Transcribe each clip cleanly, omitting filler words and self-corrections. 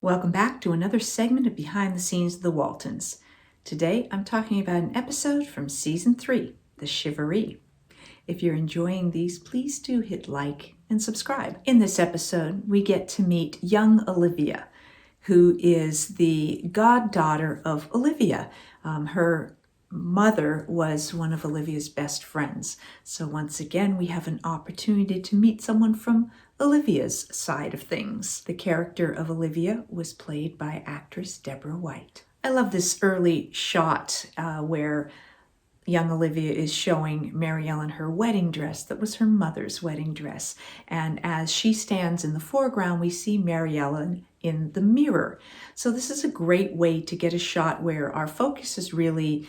Welcome back to another segment of Behind the Scenes of the Waltons. Today I'm talking about an episode from Season 3, The Shivaree. If you're enjoying these, please do hit like and subscribe. In this episode, we get to meet Young Olivia, who is the goddaughter of Olivia. Her mother was one of Olivia's best friends. So once again, we have an opportunity to meet someone from Olivia's side of things. The character of Olivia was played by actress Deborah White. I love this early shot where young Olivia is showing Mary Ellen her wedding dress that was her mother's wedding dress. And as she stands in the foreground, we see Mary Ellen in the mirror. So this is a great way to get a shot where our focus is really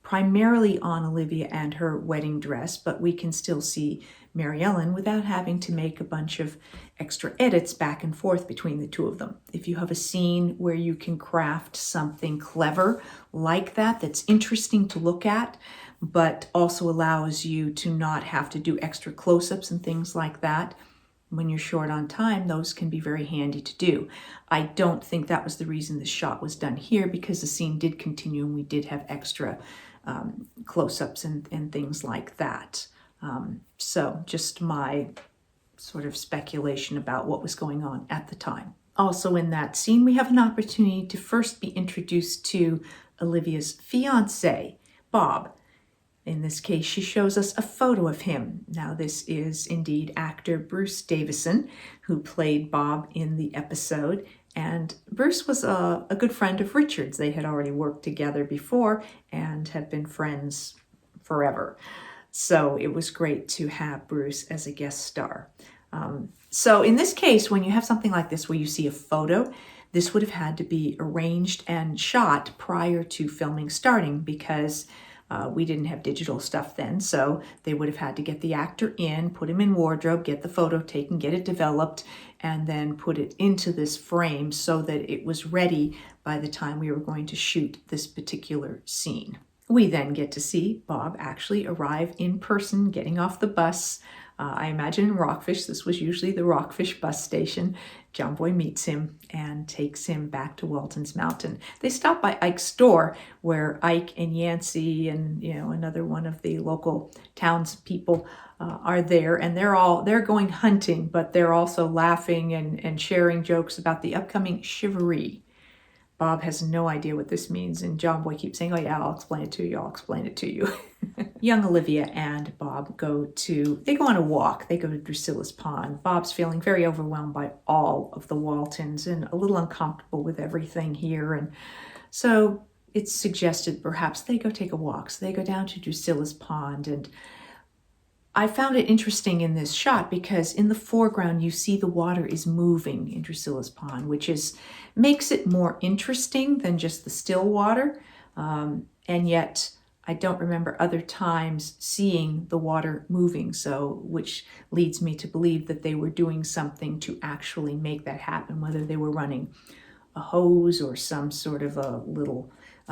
primarily on Olivia and her wedding dress, but we can still see Mary Ellen without having to make a bunch of extra edits back and forth between the two of them. If you have a scene where you can craft something clever like that, that's interesting to look at, but also allows you to not have to do extra close-ups and things like that, when you're short on time, those can be very handy to do. I don't think that was the reason the shot was done here, because the scene did continue and we did have extra close-ups and things like that. So just my sort of speculation about what was going on at the time. Also in that scene, we have an opportunity to first be introduced to Olivia's fiance, Bob. In this case, she shows us a photo of him. Now, this is indeed actor Bruce Davison, who played Bob in the episode. And Bruce was a good friend of Richard's. They had already worked together before and have been friends forever. So it was great to have Bruce as a guest star. So in this case, when you have something like this where you see a photo, this would have had to be arranged and shot prior to filming starting, because we didn't have digital stuff then, so they would have had to get the actor in, put him in wardrobe, get the photo taken, get it developed, and then put it into this frame so that it was ready by the time we were going to shoot this particular scene. We then get to see Bob actually arrive in person, getting off the bus. I imagine in Rockfish, this was usually the Rockfish bus station. John Boy meets him and takes him back to Walton's Mountain. They stop by Ike's store, where Ike and Yancey and another one of the local townspeople are there, and they're going hunting, but they're also laughing and sharing jokes about the upcoming Shivaree. Bob has no idea what this means, and John Boy keeps saying, "Oh yeah, I'll explain it to you, I'll explain it to you." Young Olivia and Bob go on a walk. They go to Drusilla's Pond. Bob's feeling very overwhelmed by all of the Waltons and a little uncomfortable with everything here. And so it's suggested perhaps they go take a walk. So they go down to Drusilla's Pond, and I found it interesting in this shot because in the foreground you see the water is moving in Drusilla's Pond, which makes it more interesting than just the still water. And yet I don't remember other times seeing the water moving, which leads me to believe that they were doing something to actually make that happen, whether they were running a hose or some sort of a little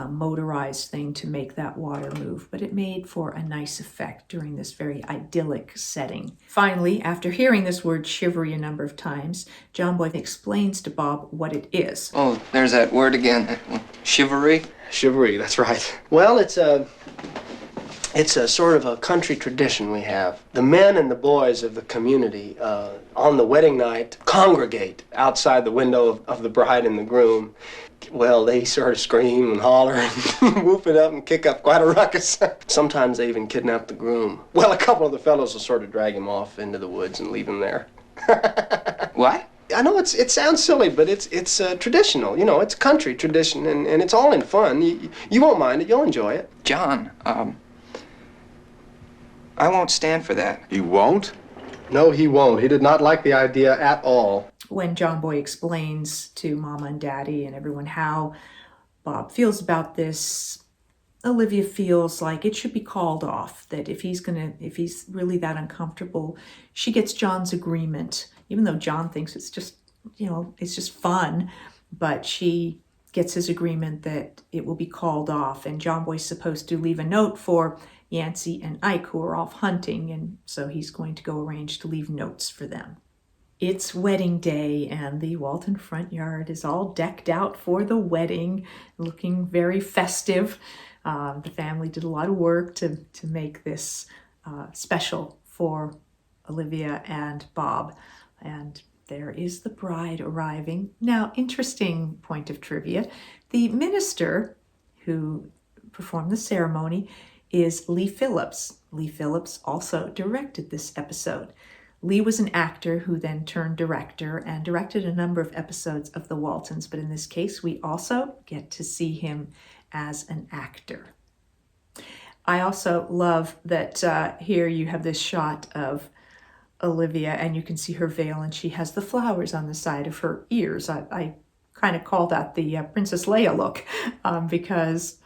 motorized thing to make that water move. But it made for a nice effect during this very idyllic setting. Finally, after hearing this word shivery a number of times, John Boy explains to Bob what it is. Oh, there's that word again. Shivaree? Shivaree, that's right. Well, it's a sort of a country tradition we have. The men and the boys of the community on the wedding night congregate outside the window of the bride and the groom. Well, they sort of scream and holler and whoop it up and kick up quite a ruckus. Sometimes they even kidnap the groom. Well, a couple of the fellows will sort of drag him off into the woods and leave him there. What? I know it sounds silly, but it's traditional. It's country tradition, and it's all in fun. You won't mind it. You'll enjoy it. John, I won't stand for that. You won't? No, he won't. He did not like the idea at all. When John Boy explains to Mama and Daddy and everyone how Bob feels about this, Olivia feels like it should be called off, that if he's really that uncomfortable, she gets John's agreement, even though John thinks it's just fun, but she gets his agreement that it will be called off, and John Boy's supposed to leave a note for Yancey and Ike, who are off hunting, and so he's going to go arrange to leave notes for them. It's wedding day, and the Walton front yard is all decked out for the wedding, looking very festive. The family did a lot of work to make this special for Olivia and Bob. And there is the bride arriving. Now, interesting point of trivia. The minister who performed the ceremony is Lee Phillips. Lee Phillips also directed this episode. Lee was an actor who then turned director and directed a number of episodes of The Waltons, but in this case, we also get to see him as an actor. I also love that here you have this shot of Olivia, and you can see her veil, and she has the flowers on the side of her ears. I kind of call that the Princess Leia look because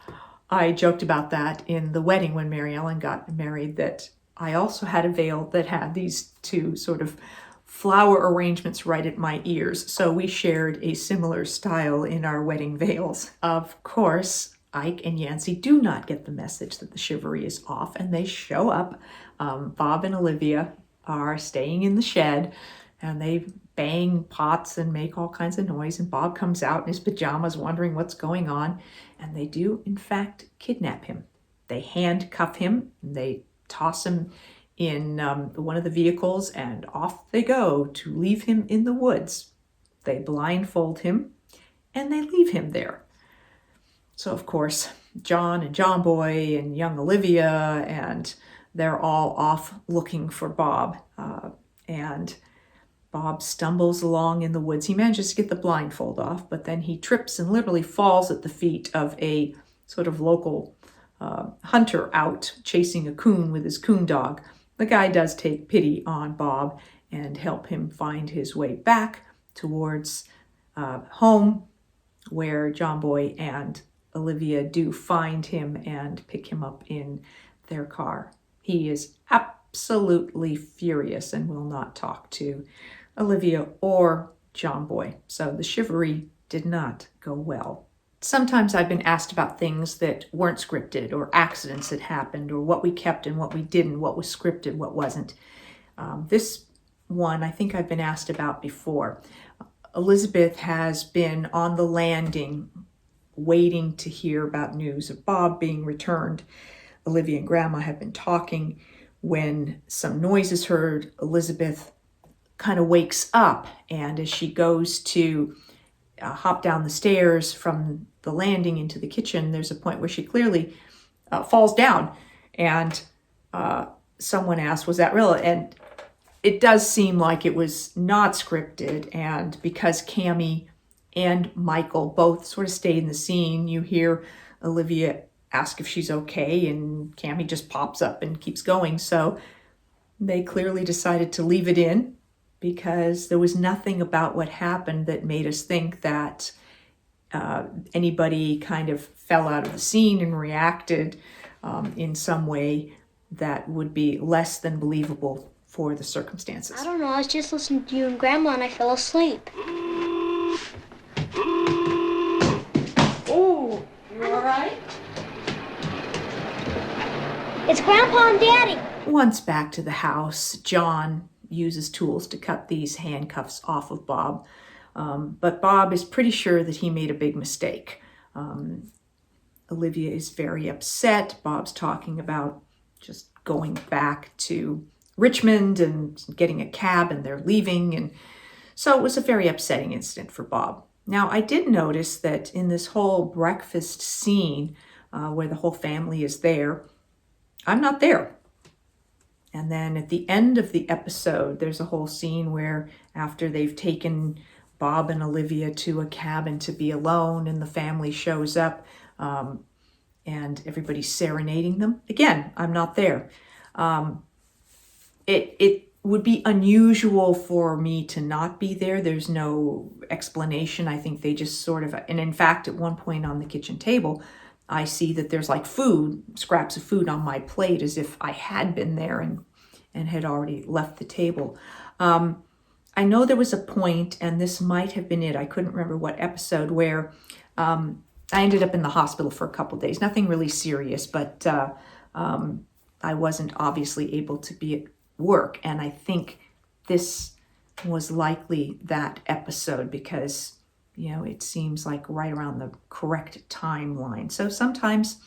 I joked about that in the wedding when Mary Ellen got married, that I also had a veil that had these two sort of flower arrangements right at my ears. So we shared a similar style in our wedding veils. Of course, Ike and Yancey do not get the message that the Shivaree is off, and they show up. Bob and Olivia are staying in the shed, and they bang pots and make all kinds of noise, and Bob comes out in his pajamas wondering what's going on, and they do in fact kidnap him. They handcuff him, and they toss him in one of the vehicles, and off they go to leave him in the woods. They blindfold him, and they leave him there. So of course, John and John Boy and young Olivia, and they're all off looking for Bob. And Bob stumbles along in the woods. He manages to get the blindfold off, but then he trips and literally falls at the feet of a sort of local hunter out chasing a coon with his coon dog. The guy does take pity on Bob and help him find his way back towards home, where John Boy and Olivia do find him and pick him up in their car. He is absolutely furious and will not talk to Olivia or John Boy. So the Shivaree did not go well. Sometimes I've been asked about things that weren't scripted, or accidents that happened, or what we kept and what we didn't, what was scripted, what wasn't. This one I think I've been asked about before. Elizabeth has been on the landing waiting to hear about news of Bob being returned. Olivia and Grandma have been talking. When some noise is heard, Elizabeth kind of wakes up, and as she goes to hop down the stairs from the landing into the kitchen, there's a point where she clearly falls down, and someone asked, was that real? And it does seem like it was not scripted, and because Cammie and Michael both sort of stayed in the scene, you hear Olivia ask if she's okay, and Cammie just pops up and keeps going. So they clearly decided to leave it in, because there was nothing about what happened that made us think that anybody kind of fell out of the scene and reacted in some way that would be less than believable for the circumstances. I don't know, I was just listening to you and Grandma and I fell asleep. Oh, you all right? It's Grandpa and Daddy. Once back to the house, John uses tools to cut these handcuffs off of Bob. But Bob is pretty sure that he made a big mistake. Olivia is very upset. Bob's talking about just going back to Richmond and getting a cab, and they're leaving. And so it was a very upsetting incident for Bob. Now, I did notice that in this whole breakfast scene where the whole family is there, I'm not there. And then at the end of the episode, there's a whole scene where after they've taken Bob and Olivia to a cabin to be alone, and the family shows up and everybody's serenading them. Again, I'm not there. It would be unusual for me to not be there. There's no explanation. I think they just sort of, and in fact, at one point on the kitchen table, I see that there's like food, scraps of food on my plate, as if I had been there and had already left the table. I know there was a point, and this might have been it, I couldn't remember what episode, where I ended up in the hospital for a couple days. Nothing really serious, but I wasn't obviously able to be at work. And I think this was likely that episode because, it seems like right around the correct timeline. So sometimes,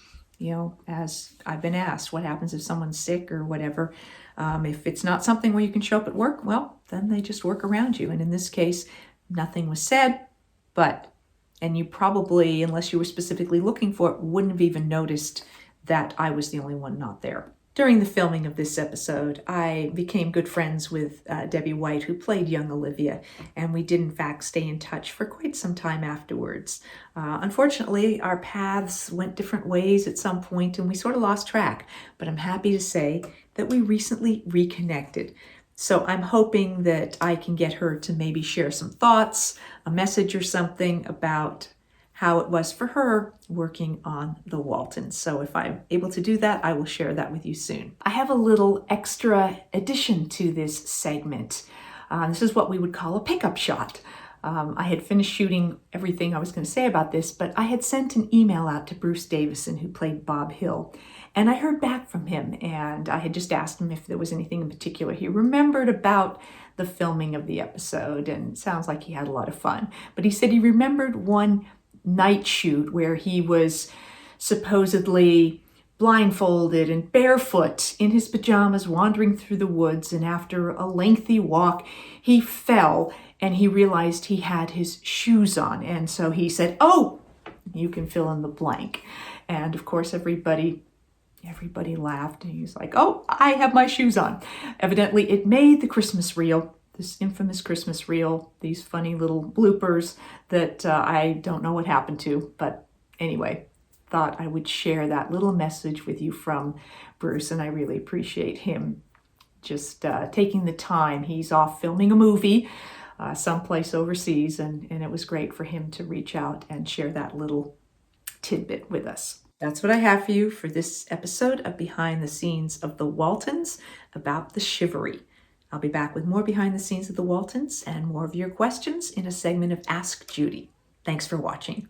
as I've been asked, what happens if someone's sick or whatever? If it's not something where you can show up at work, well, then they just work around you. And in this case, nothing was said, and you probably, unless you were specifically looking for it, wouldn't have even noticed that I was the only one not there. During the filming of this episode, I became good friends with Debbie White, who played Young Olivia, and we did in fact stay in touch for quite some time afterwards. Unfortunately, our paths went different ways at some point and we sort of lost track, but I'm happy to say that we recently reconnected. So I'm hoping that I can get her to maybe share some thoughts, a message or something about how it was for her working on the Waltons. So if I'm able to do that, I will share that with you soon. I have a little extra addition to this segment. This is what we would call a pickup shot. I had finished shooting everything I was going to say about this, but I had sent an email out to Bruce Davison, who played Bob Hill, and I heard back from him, and I had just asked him if there was anything in particular he remembered about the filming of the episode, and it sounds like he had a lot of fun. But he said he remembered one night shoot where he was supposedly blindfolded and barefoot in his pajamas wandering through the woods, and after a lengthy walk he fell and he realized he had his shoes on, and so he said, "Oh, you can fill in the blank." And of course everybody laughed, and he was like, "Oh, I have my shoes on." Evidently it made the Christmas reel, this infamous Christmas reel, these funny little bloopers that I don't know what happened to, but anyway, thought I would share that little message with you from Bruce, and I really appreciate him just taking the time. He's off filming a movie someplace overseas, and it was great for him to reach out and share that little tidbit with us. That's what I have for you for this episode of Behind the Scenes of the Waltons about the Shivaree. I'll be back with more behind the scenes of the Waltons and more of your questions in a segment of Ask Judy. Thanks for watching.